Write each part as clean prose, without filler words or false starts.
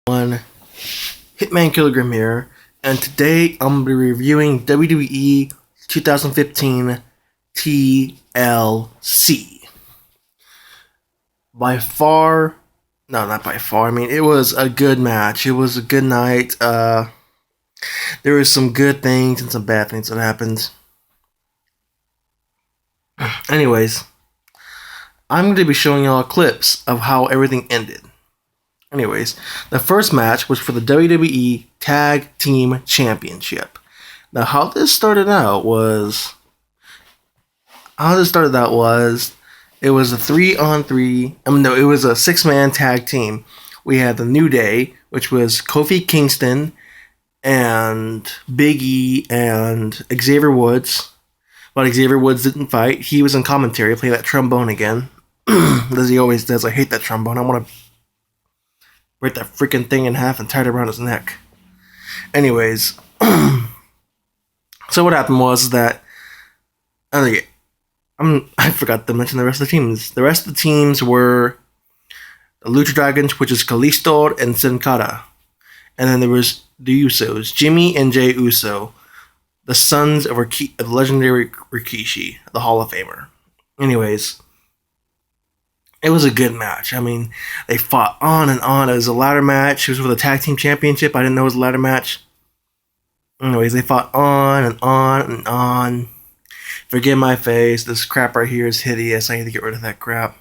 One Hitman Kilogram here, and today I'm going to be reviewing WWE 2015 TLC. By far, no, not by far. I mean, it was a good match. It was a good night. There was some good things and some bad things that happened. Anyways, I'm going to be showing y'all clips of how everything ended. Anyways, the first match was for the WWE Tag Team Championship. Now, how this started out was it was a 3-on-3. No, it was a 6-man tag team. We had the New Day, which was Kofi Kingston and Big E and Xavier Woods. But Xavier Woods didn't fight. He was in commentary, playing that trombone again, as he always does. I hate that trombone. I want to break that freaking thing in half and tie it around his neck. Anyways, so what happened was that I forgot to mention the rest of the teams. The rest of the teams were the Lucha Dragons, which is Kalisto and Sin Cara, and then there was the Usos, Jimmy and Jey Uso, the sons of the legendary Rikishi, the Hall of Famer. Anyways, it was a good match. I mean, they fought on and on. It was a ladder match. It was for the tag team championship. I didn't know it was a ladder match. Anyways, they fought on and on and on. Forgive my face. This crap right here is hideous. I need to get rid of that crap.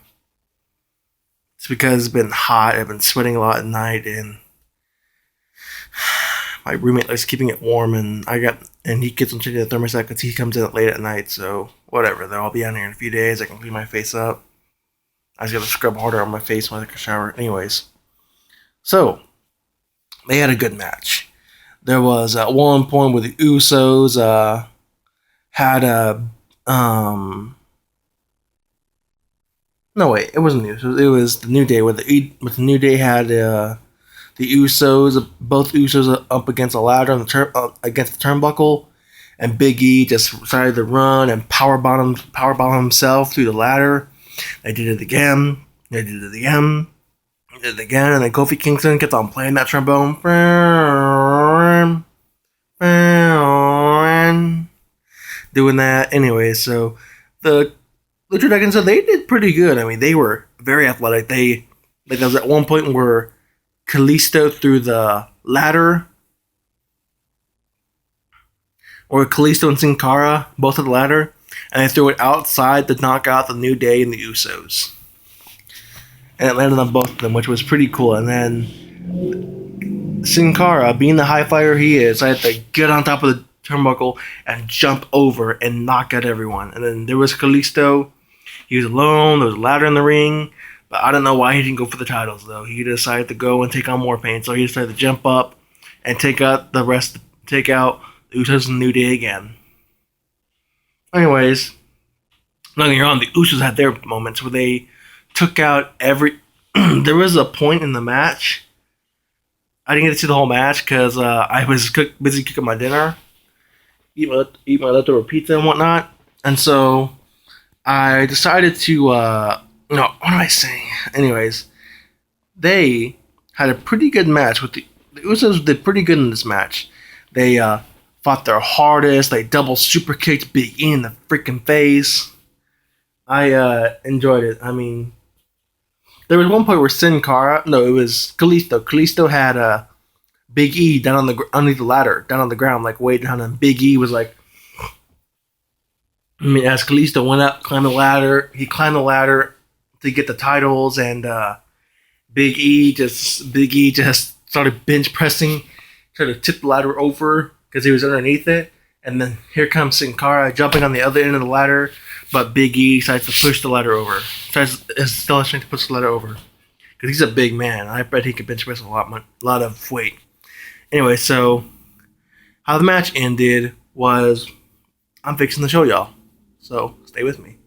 It's because it's been hot. I've been sweating a lot at night, and my roommate likes keeping it warm, and he gets on changing the thermostat because he comes in late at night. So whatever. They'll all be out here in a few days. I can clean my face up. I just gotta scrub harder on my face when I take a shower. Anyways, so they had a good match. There was at one point where the Usos had a no wait, it wasn't the Usos. It was the New Day where the New Day had the Usos, both Usos up against a ladder on the against the turnbuckle, and Big E just decided to run and powerbomb himself through the ladder. They did it again. They did it again. They did it again. And then Kofi Kingston kept on playing that trombone. Doing that. Anyway, so the Lucha Dragons, they did pretty good. I mean, they were very athletic. There was at one point where Kalisto threw the ladder, or Kalisto and Sin Cara both at the ladder, and they threw it outside to knock out the New Day and the Usos. And it landed on both of them, which was pretty cool. And then Sin Cara, being the high flyer he is, I had to get on top of the turnbuckle and jump over and knock out everyone. And then there was Kalisto. He was alone. There was a ladder in the ring. But I don't know why he didn't go for the titles, though. He decided to go and take on more pain. So he decided to jump up and take out the Usos and New Day again. Anyways, don't get me wrong, the Usos had their moments where they took out every... There was a point in the match. I didn't get to see the whole match because I was busy cooking my dinner, eat my leftover pizza and whatnot. And so I decided to... what am I saying? Anyways, they had a pretty good match. The Usos did pretty good in this match. They fought their hardest. They double super kicked Big E in the freaking face. I enjoyed it. I mean, there was one point where Sin Cara, no, it was Kalisto. Kalisto had Big E down underneath the ladder, down on the ground, like way down, and Big E was like, as Kalisto went up, climbed the ladder, he climbed the ladder to get the titles, and Big E just started bench pressing, tried to tip the ladder over because he was underneath it, and then here comes Sin Cara jumping on the other end of the ladder, but Big E decides to push the ladder over. Still has strength to push the ladder over because he's a big man. I bet he could bench press a lot of weight. Anyway, so how the match ended was I'm fixing to show y'all, so stay with me.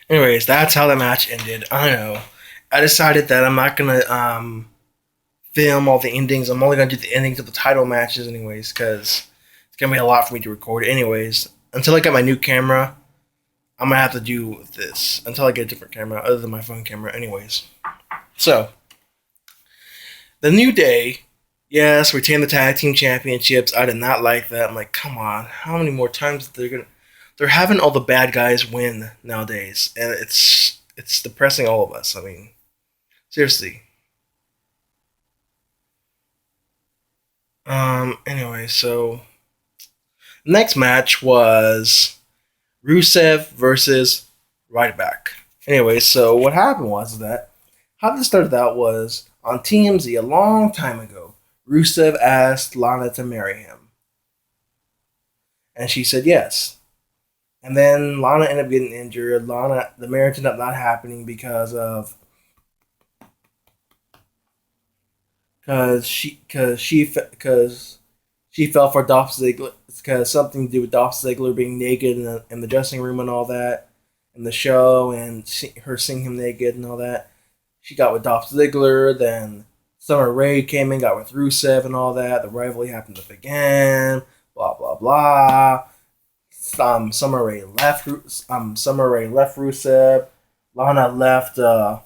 Anyways, that's how the match ended. I know. I decided that I'm not gonna film all the endings. I'm only gonna do the endings of the title matches, anyways, because it's gonna be a lot for me to record. Anyways, until I get my new camera, I'm gonna have to do this until I get a different camera other than my phone camera. Anyways, so the New Day, yes, retain the tag team championships. I did not like that. I'm like, come on, how many more times they're having all the bad guys win nowadays, and it's depressing all of us. I mean, seriously. Anyway, so next match was Rusev versus Ryback. Anyway, so what happened was that how this started out was on TMZ a long time ago. Rusev asked Lana to marry him, and she said yes. And then Lana ended up getting injured. The marriage ended up not happening because she fell for Dolph Ziggler because something to do with Dolph Ziggler being naked in the dressing room and all that in the show and her seeing him naked and all that. She got with Dolph Ziggler. Then Summer Rae came in, got with Rusev and all that. The rivalry happened up again. Blah blah blah. Summer Rae left Rusev. Lana left Dolph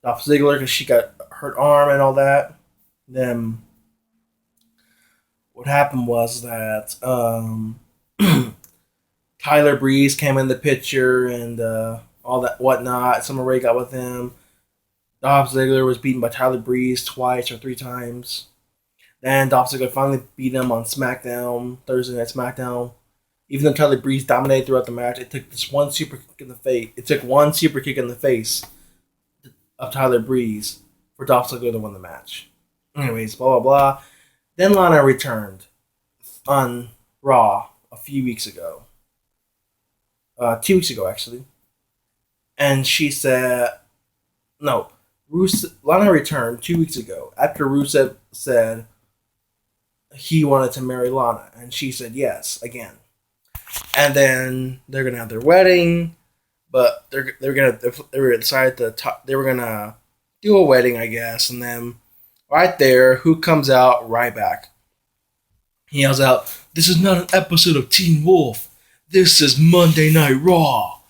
Ziggler because she got hurt arm and all that. Then what happened was that Tyler Breeze came in the picture and all that whatnot. Summer Rae got with him. Dolph Ziggler was beaten by Tyler Breeze twice or three times. Then Dolph Ziggler finally beat him on SmackDown, Thursday Night SmackDown. Even though Tyler Breeze dominated throughout the match, it took this one super kick in the face. It took one super kick in the face of Tyler Breeze for Dolph Ziggler to win the match. Anyways, blah blah blah. Then Lana returned on Raw a few weeks ago, 2 weeks ago actually, and she said, "No, Lana returned 2 weeks ago after Rusev said he wanted to marry Lana, and she said yes again. And then they're gonna have their wedding, but they were decided to they were gonna do a wedding, I guess, and then right there, who comes out? Ryback. He yells out, "This is not an episode of Teen Wolf. This is Monday Night Raw,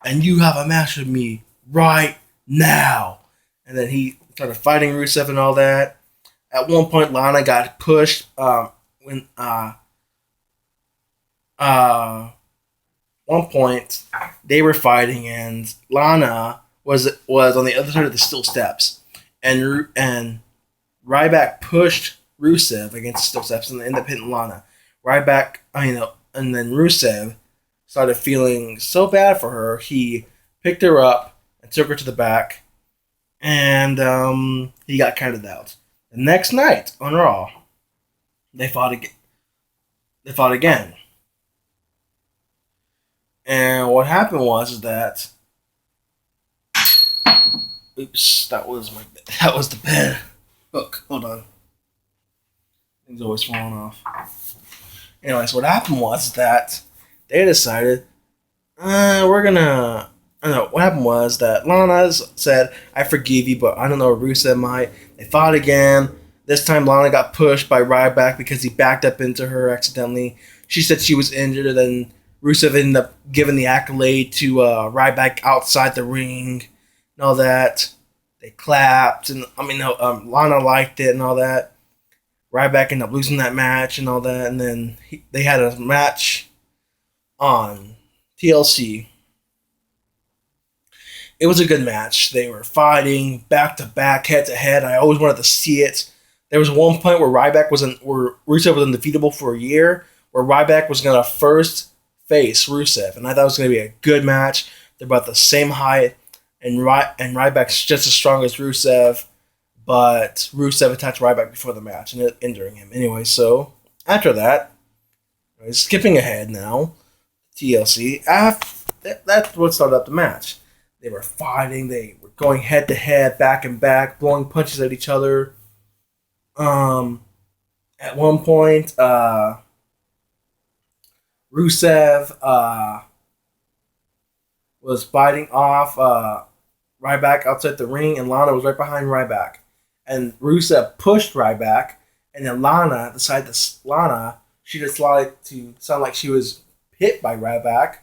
and you have a match with me right now." And then he started fighting Rusev and all that. At one point, Lana got pushed when one point they were fighting and Lana was on the other side of the steel steps, and Ryback pushed Rusev against the steel steps and ended up hitting Lana. And then Rusev started feeling so bad for her, he picked her up and took her to the back, and he got counted out. The next night on Raw, they fought again. And what happened was that, oops, that was the pen hook. Hold on, things always falling off. Anyways, what happened was that they decided we're gonna. I don't know. What happened was that Lana said, "I forgive you," but I don't know if Rusev might. They fought again. This time, Lana got pushed by Ryback because he backed up into her accidentally. She said she was injured, and then Rusev ended up giving the accolade to Ryback outside the ring and all that. They clapped, and Lana liked it and all that. Ryback ended up losing that match and all that, and then they had a match on TLC. It was a good match. They were fighting back to back, head to head. I always wanted to see it. There was one point where Rusev was undefeatable for a year, where Ryback was gonna first face Rusev, and I thought it was gonna be a good match. They're about the same height, and Ryback's just as strong as Rusev, but Rusev attacked Ryback before the match and injuring him. Anyway, so after that, skipping ahead now, TLC. That's what started up the match. They were fighting. They were going head to head, back and back, blowing punches at each other. At one point, Rusev was fighting off Ryback outside the ring, and Lana was right behind Ryback. And Rusev pushed Ryback, and then Lana decided she decided to sound like she was hit by Ryback.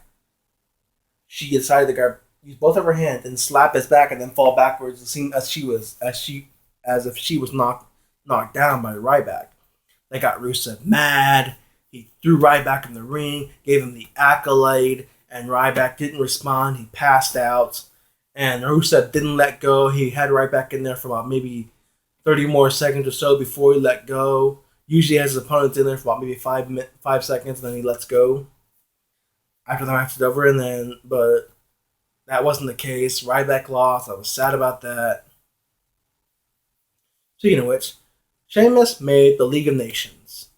She decided to use both of her hands and slap his back and then fall backwards, as if she was knocked down by Ryback. They got Rusev mad. He threw Ryback in the ring, gave him the accolade, and Ryback didn't respond. He passed out, and Rusev didn't let go. He had Ryback in there for about maybe 30 more seconds or so before he let go. Usually has his opponents in there for about maybe 5 seconds, and then he lets go after the match is over. But that wasn't the case. Ryback lost. I was sad about that. Speaking of which, Sheamus made the League of Nations.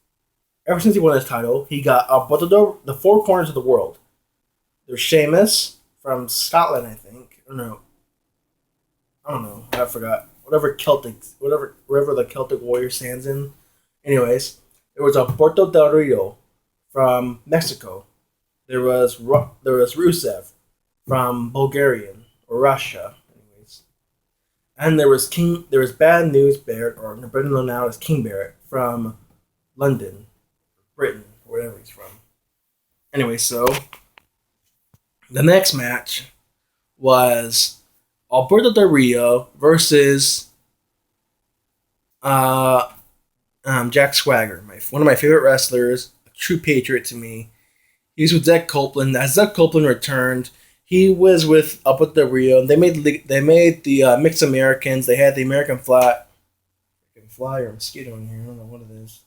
Ever since he won his title, he got the four corners of the world. There's Sheamus from Scotland, I think. Or no, I don't know. I forgot. Wherever the Celtic warrior stands in. Anyways, there was Alberto Del Rio from Mexico. There was Rusev from Bulgarian or Russia. Anyways, and there was Bad News Barrett, or better known now as King Barrett, from London, Britain, or wherever he's from. Anyway, so the next match was Alberto Del Rio versus Jack Swagger, one of my favorite wrestlers, a true patriot to me. He was with Zach Copeland. As Zach Copeland returned, he was with Alberto Del Rio. They made the Mixed Americans. They had the American fly or mosquito in here. I don't know what it is.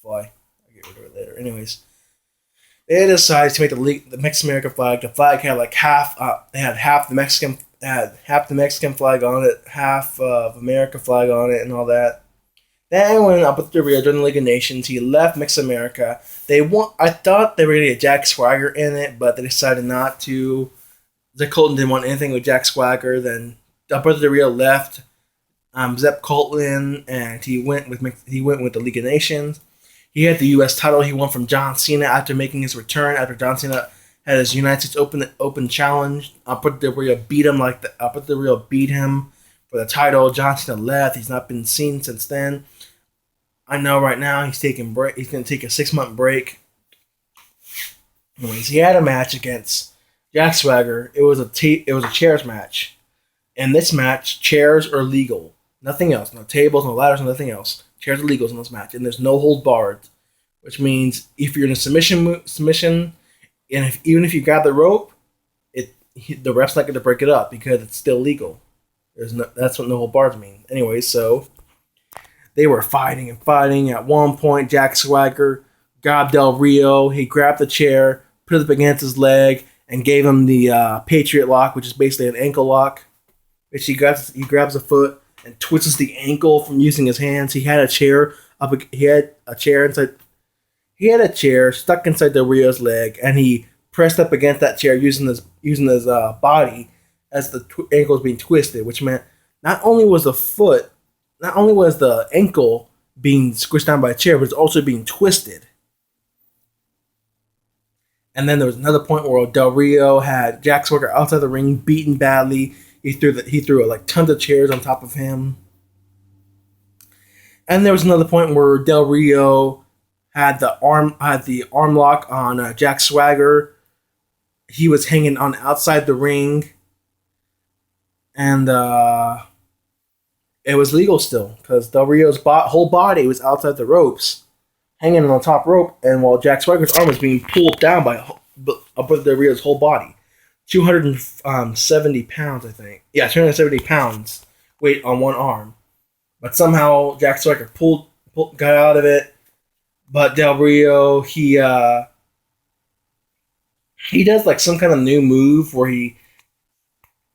Fly. I'll get rid of it later. Anyways, they decided to make the Mixed American flag. The flag had like half. They had half the Mexican flag on it, half of America flag on it, and all that. Then when Alberto Del Rio during the League of Nations, he left Mixed America. I thought they were going to get Jack Swagger in it, but they decided not to. Zeb Colton didn't want anything with Jack Swagger. Then Alberto Del Rio left Zeb Colton, and he went with the League of Nations. He had the U.S. title. He won from John Cena after making his return. After John Cena had his United States Open Challenge, Alberto Del Rio beat him for the title. John Cena left. He's not been seen since then. I know right now he's taking break. He's going to take a 6-month break. Anyways, he had a match against Jack Swagger. It was a chairs match. In this match, chairs are legal. Nothing else. No tables, no ladders, nothing else. Chairs are legal in this match, and there's no hold barred, which means if you're in a submission, and even if you grab the rope, the ref's not going to break it up because it's still legal. That's what no hold bars mean. Anyway, so they were fighting. At one point, Jack Swagger grabbed Del Rio. He grabbed the chair, put it up against his leg, and gave him the Patriot lock, which is basically an ankle lock. Which he grabs a foot and twists the ankle from using his hands. He had a chair stuck inside Del Rio's leg, and he pressed up against that chair using his body as the ankle was being twisted, which meant not only was the ankle being squished down by a chair, but it's also being twisted. And then there was another point where Del Rio had Jack Swagger outside the ring, beaten badly. He threw like tons of chairs on top of him. And there was another point where Del Rio had the arm lock on Jack Swagger. He was hanging on outside the ring, and it was legal still because Del Rio's whole body was outside the ropes, hanging on the top rope, and while Jack Swagger's arm was being pulled down by Del Rio's whole body. 270 pounds, I think. Yeah, 270 pounds weight on one arm. But somehow Jack Swagger got out of it. But Del Rio, he does like some kind of new move where he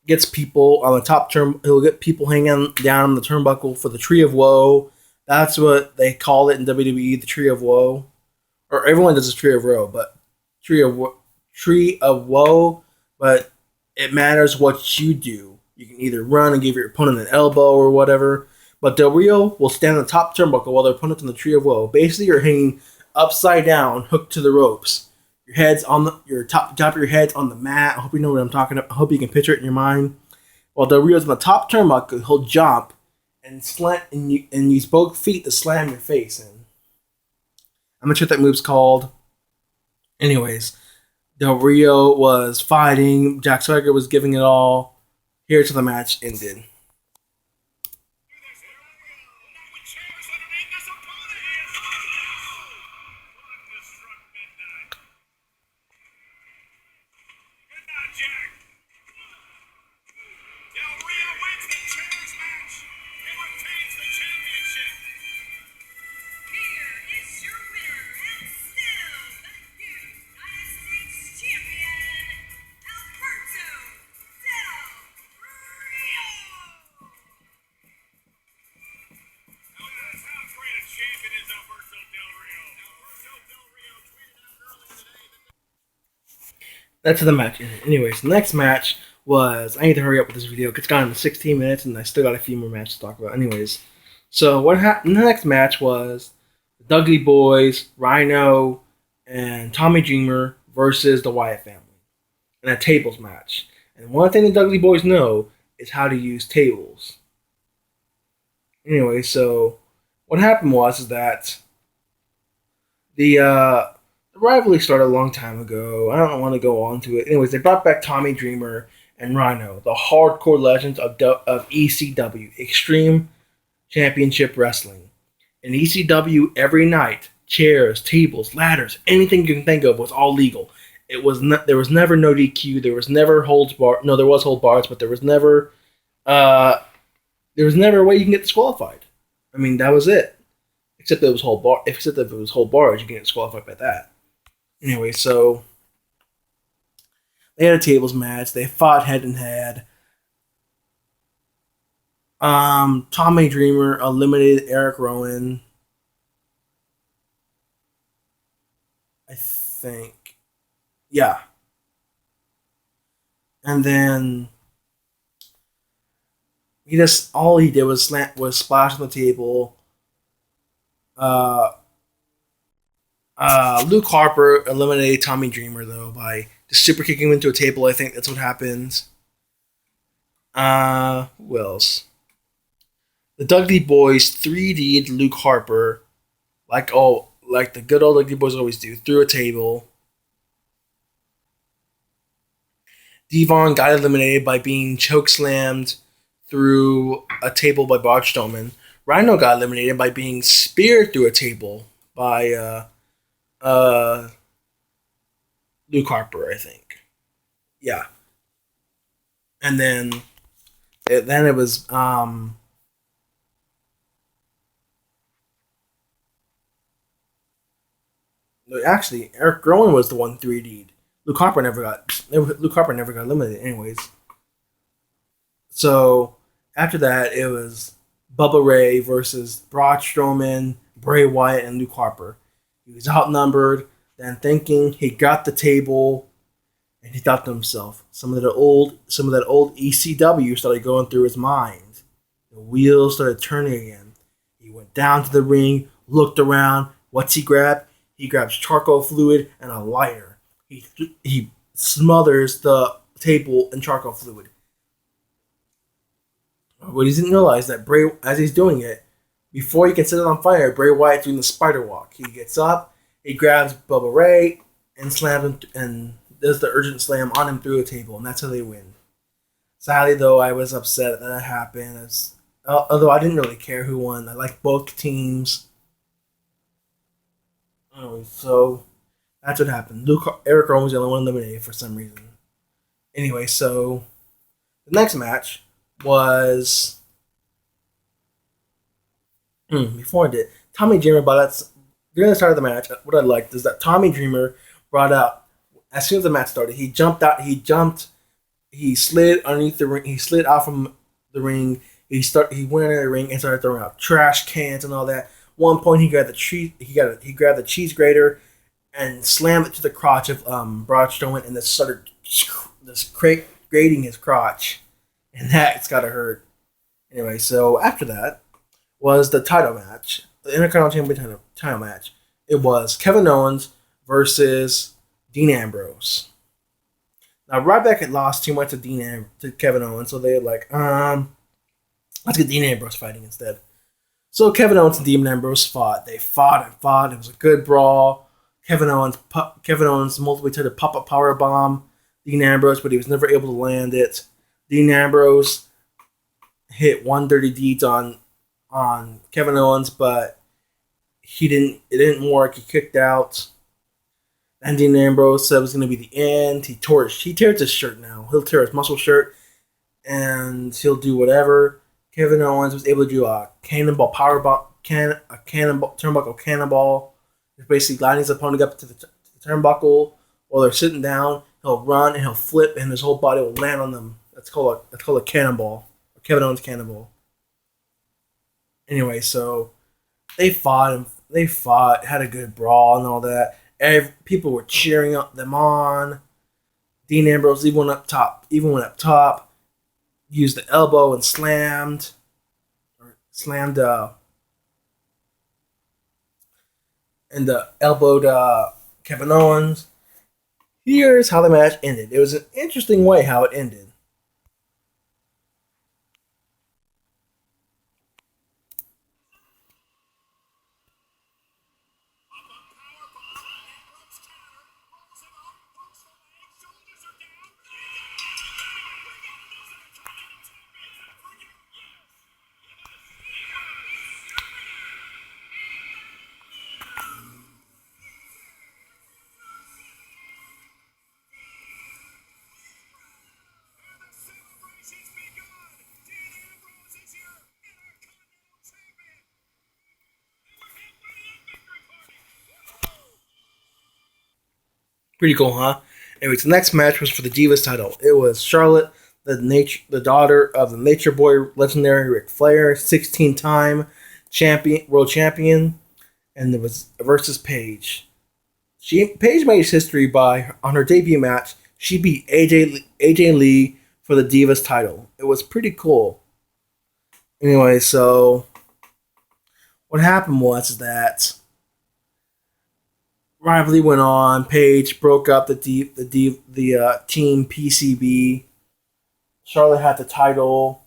gets people on the top he'll get people hanging down on the turnbuckle for the Tree of Woe. That's what they call it in WWE, the Tree of Woe. Or everyone does the Tree of Woe, but Tree of Woe. But it matters what you do. You can either run and give your opponent an elbow or whatever. But Del Rio will stand on the top turnbuckle while their opponent's in the Tree of Woe. Basically, you're hanging upside down, hooked to the ropes. Your head's on your top of your head's on the mat. I hope you know what I'm talking about. I hope you can picture it in your mind. While Del Rio's on the top turnbuckle, he'll jump and slant and use both feet to slam your face in. I'm not sure what that move's called. Anyways, Del Rio was fighting. Jack Swagger was giving it all. Here's how the match ended. That's the match. Anyways, the next match was, I need to hurry up with this video because it's gone 16 minutes and I still got a few more matches to talk about. Anyways, so what happened? The next match was the Dudley Boys, Rhino, and Tommy Dreamer versus the Wyatt family in a tables match. And one thing the Dudley Boys know is how to use tables. Anyway, so what happened was that the rivalry started a long time ago. I don't want to go on to it. Anyways, they brought back Tommy Dreamer and Rhino, the hardcore legends of ECW, Extreme Championship Wrestling. In ECW, every night, chairs, tables, ladders, anything you can think of was all legal. There was never no DQ. There was never holds bar. No, there was hold bars, but there was never a way you can get disqualified. I mean, that was it. Except if it was hold bars, you can get disqualified by that. Anyway, so they had a tables match. They fought head and head. Tommy Dreamer eliminated Eric Rowan. I think. Yeah. And then all he did was splash on the table. Luke Harper eliminated Tommy Dreamer, though, by just super kicking him into a table. I think that's what happens. Who else? The Dudley Boys 3D'd Luke Harper, like the good old Dudley Boys always do, through a table. Devon got eliminated by being chokeslammed through a table by Braun Strowman. Rhino got eliminated by being speared through a table by Luke Harper, I think. Yeah. And then it was actually Eric Rowan was the one 3D'd. Luke Harper never got eliminated anyways. So after that, it was Bubba Ray versus Braun Strowman, Bray Wyatt, and Luke Harper. He was outnumbered, then thinking he got the table, and he thought to himself, some of that old ECW started going through his mind. The wheels started turning again. He went down to the ring, looked around. What's he grab? He grabs charcoal fluid and a lighter. He smothers the table in charcoal fluid. What he didn't realize that as he's doing it, before he can set it on fire, Bray Wyatt's doing the spider walk. He gets up, he grabs Bubba Ray and slams him and does the urgent slam on him through a table, and that's how they win. Sadly, though, I was upset that happened. Although I didn't really care who won. I liked both teams. Anyway, so that's what happened. Eric Rowan was the only one eliminated for some reason. Anyway, so the next match was before I did, Tommy Dreamer brought out during the start of the match. What I liked is that Tommy Dreamer brought out, as soon as the match started, he slid underneath the ring, he slid out from the ring, he went in the ring and started throwing out trash cans and all that. One point he grabbed the cheese grater and slammed it to the crotch of Braun Strowman, and this started grating his crotch, and that's gotta hurt. Anyway, so after that was the title match, the Intercontinental Champion title match. It was Kevin Owens versus Dean Ambrose. Now Ryback had lost too much to to Kevin Owens, so they're like, let's get Dean Ambrose fighting instead. So Kevin Owens and Dean Ambrose fought. They fought and fought. It was a good brawl. Kevin Owens multiple tried to pop a power bomb Dean Ambrose, but he was never able to land it. Dean Ambrose hit one dirty deeds on Kevin Owens, but he didn't. It didn't work. He kicked out. And Dean Ambrose said it was going to be the end. He tears his shirt now. He'll tear his muscle shirt, and he'll do whatever. Kevin Owens was able to do a cannonball powerbomb, a cannonball turnbuckle cannonball. He's basically gliding his opponent up to the turnbuckle while they're sitting down. He'll run and he'll flip, and his whole body will land on them. That's called a cannonball, a Kevin Owens cannonball. Anyway, so they fought and they fought, had a good brawl and all that. People were cheering them on. Dean Ambrose even went up top, used the elbow and slammed and elbowed Kevin Owens. Here's how the match ended. It was an interesting way how it ended. Pretty cool, huh? Anyways, the next match was for the Divas title. It was Charlotte, the daughter of the Nature Boy legendary Ric Flair, 16-time world champion, and it was versus Paige. Paige made history by on her debut match. She beat AJ Lee for the Divas title. It was pretty cool. Anyway, so what happened was that rivalry went on. Paige broke up the team PCB. Charlotte had the title,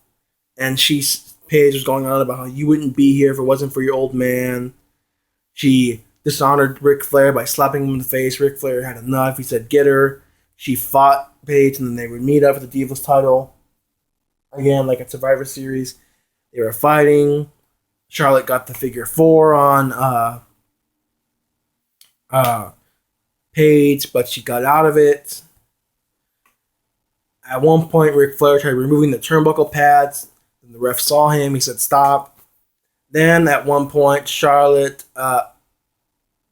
and Paige was going on about how you wouldn't be here if it wasn't for your old man. She dishonored Ric Flair by slapping him in the face. Ric Flair had enough. He said, "Get her." She fought Paige, and then they would meet up for the Divas title again, like a Survivor Series. They were fighting. Charlotte got the figure 4 on Paige, but she got out of it. At one point, Ric Flair tried removing the turnbuckle pads, and the ref saw him. He said, "Stop." Then, at one point, Paige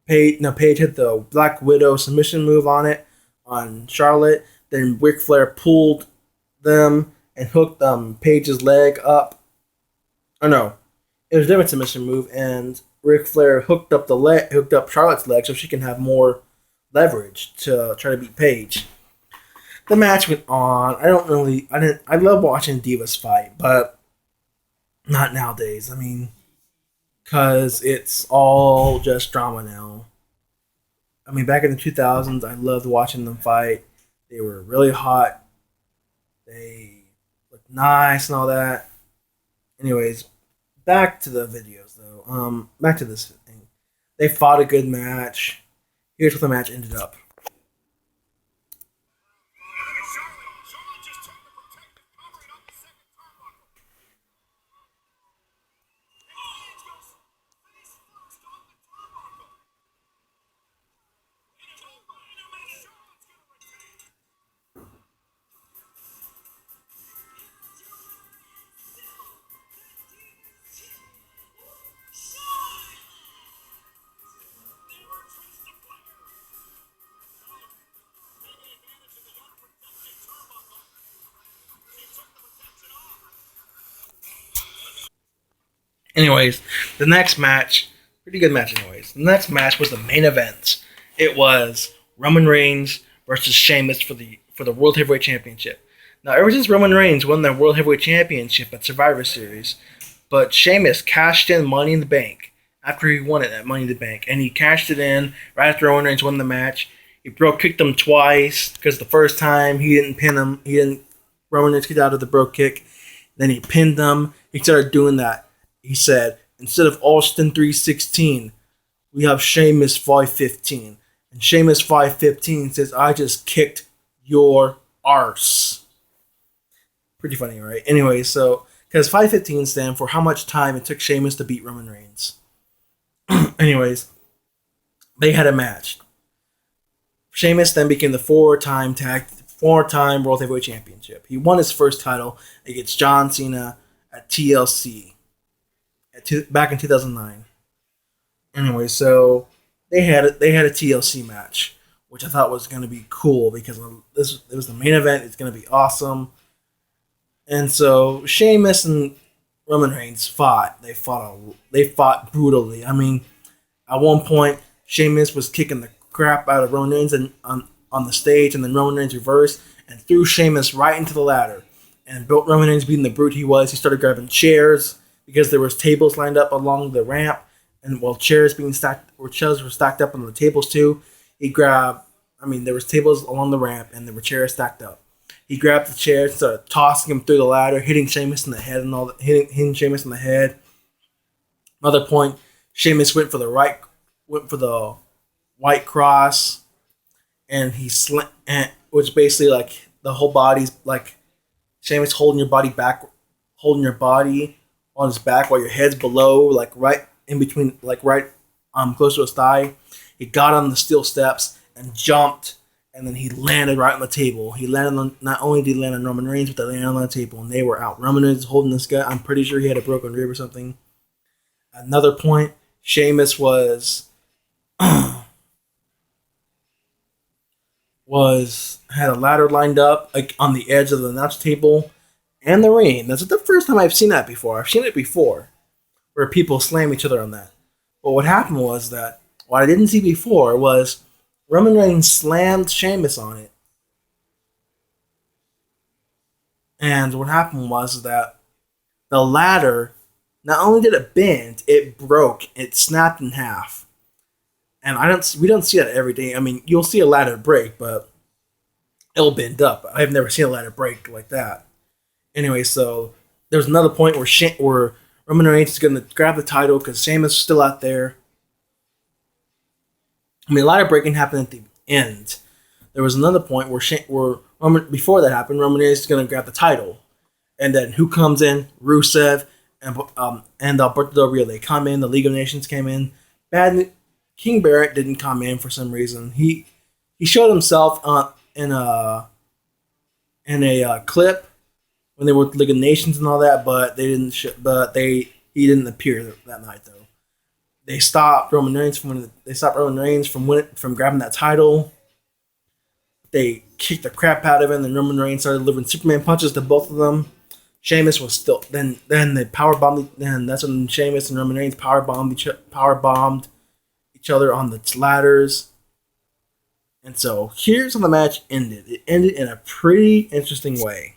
hit the Black Widow submission move on Charlotte. Then Ric Flair pulled them and hooked Paige's leg up. Oh no, it was a different submission move, and Ric Flair hooked up Charlotte's leg so she can have more leverage to try to beat Paige. The match went on. I love watching Divas fight, but not nowadays. I mean, because it's all just drama now. I mean, back in the 2000s, I loved watching them fight. They were really hot. They looked nice and all that. Anyways, back to the videos though. Back to this thing. They fought a good match. Here's what the match ended up. Anyways, the next match, pretty good match anyways. The next match was the main event. It was Roman Reigns versus Sheamus for the World Heavyweight Championship. Now, ever since Roman Reigns won the World Heavyweight Championship at Survivor Series, but Sheamus cashed in Money in the Bank after he won it at Money in the Bank, and he cashed it in right after Roman Reigns won the match. He broke kicked him twice because the first time he didn't pin him. He didn't Roman Reigns kicked out of the broke kick. Then he pinned him. He started doing that. He said, instead of Austin 316, we have Sheamus 515. And Sheamus 515 says, I just kicked your arse. Pretty funny, right? Anyway, so, because 515 stand for how much time it took Sheamus to beat Roman Reigns. Anyways, they had a match. Sheamus then became the four-time World Heavyweight Championship. He won his first title against John Cena at TLC back in 2009. Anyway, so they had a TLC match, which I thought was going to be cool because it was the main event. It's going to be awesome. And so Sheamus and Roman Reigns fought. They fought brutally. I mean, at one point, Sheamus was kicking the crap out of Roman Reigns on the stage, and then Roman Reigns reversed and threw Sheamus right into the ladder. And Roman Reigns, being the brute he was, he started grabbing chairs because there was tables lined up along the ramp, and while chairs were stacked up on the tables too, there was tables along the ramp and there were chairs stacked up. He grabbed the chairs, started tossing him through the ladder, hitting Sheamus in the head hitting Sheamus in the head. Another point, Sheamus went for the white cross, and which basically like the whole body's like Sheamus holding your body on his back while your head's below, like right in between, like right close to his thigh. He got on the steel steps and jumped, and then he landed right on the table. Not only did he land on Roman Reigns, but they landed on the table, and they were out. Roman Reigns holding this guy. I'm pretty sure he had a broken rib or something. Another point, Sheamus had a ladder lined up like on the edge of the announce table and the ring. That's the first time I've seen that before. I've seen it before where people slam each other on that. But what happened was that what I didn't see before was Roman Reigns slammed Sheamus on it. And what happened was that the ladder, not only did it bend, it broke. It snapped in half. And we don't see that every day. I mean, you'll see a ladder break, but it'll bend up. I've never seen a ladder break like that. Anyway, so there's another point where Roman Reigns is going to grab the title because Sheamus is still out there. I mean, ladder breaking happened at the end. There was another point where before that happened, Roman Reigns is going to grab the title. And then who comes in? Rusev and Alberto Del Rio. They come in. The League of Nations came in. King Barrett didn't come in for some reason. He showed himself in a clip when they were with the League of Nations and all that, but he didn't appear that night though. They stopped Roman Reigns from grabbing that title. They kicked the crap out of him, and then Roman Reigns started delivering Superman punches to both of them. Sheamus was still then they power bombed. Then that's when Sheamus and Roman Reigns power bombed each other on the ladders. And so here's how the match ended. It ended in a pretty interesting way.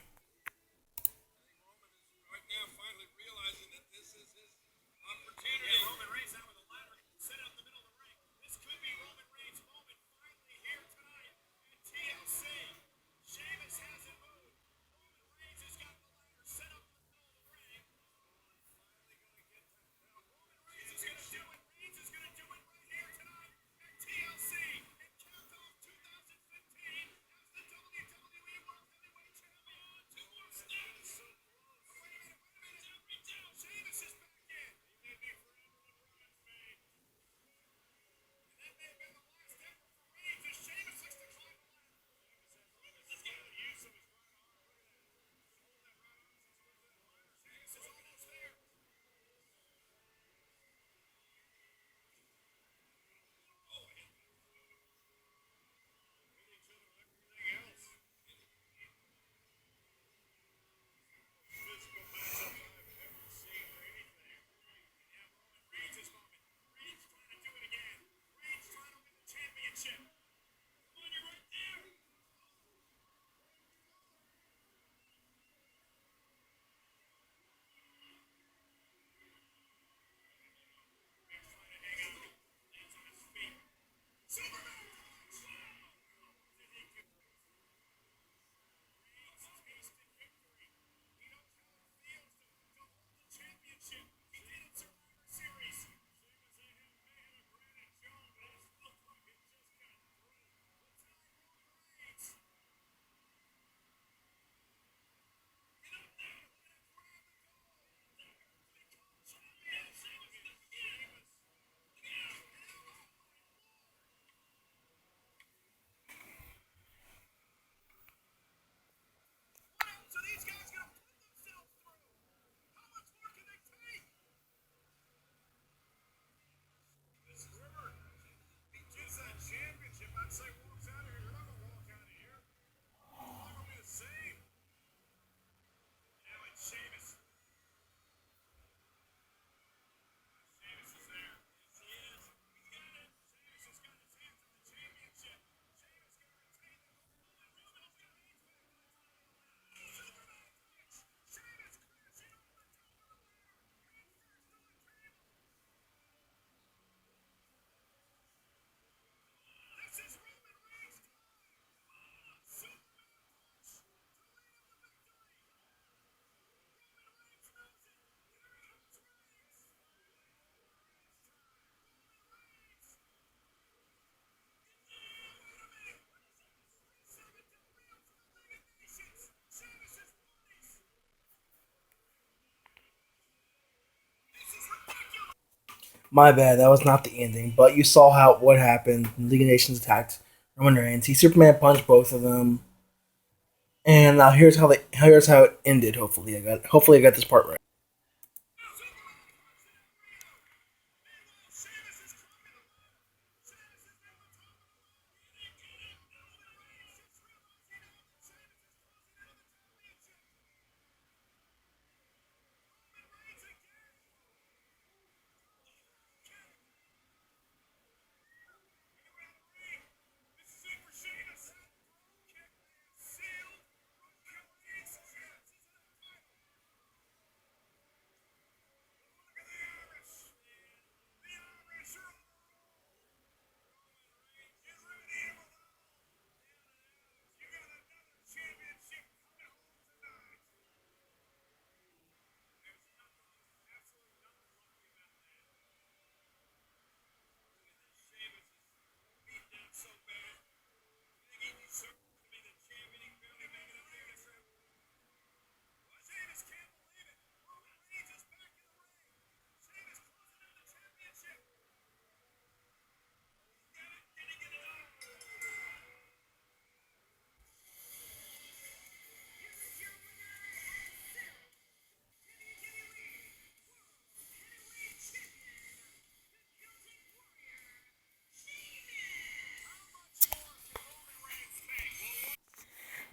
My bad, that was not the ending. But you saw how what happened. League of Nations attacked Roman Reigns. He Superman punched both of them. And now here's how it ended. Hopefully I got this part right.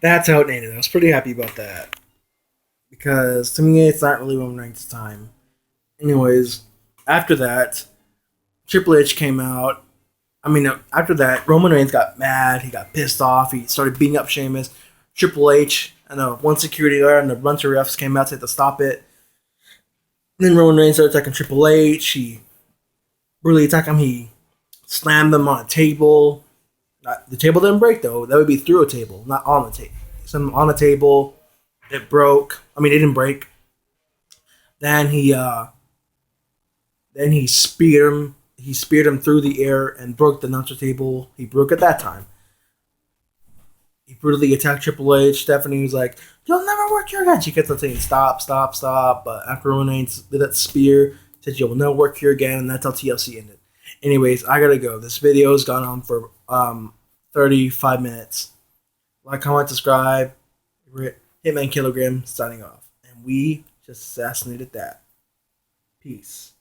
That's how it ended. I was pretty happy about that because to me it's not really Roman Reigns' time. Anyways, after that, Triple H came out. After that, Roman Reigns got mad. He got pissed off. He started beating up Sheamus. Triple H and one security guard and a bunch of refs came out to stop it. And then Roman Reigns started attacking Triple H. He brutally attacked him. He slammed them on a table. The table didn't break though. That would be through a table, not on the table. Some on a table. It broke. It didn't break. Then he speared him. He speared him through the air and broke the announcer table. He broke at that time. He brutally attacked Triple H. Stephanie was like, "You'll never work here again." She kept on saying, "Stop, stop, stop." But after Roman Reigns did that spear, said, "You'll never work here again," and that's how TLC ended. Anyways, I gotta go. This video has gone on for 35 minutes. Like, comment, subscribe. Hitman Kilogram signing off. And we just assassinated that. Peace.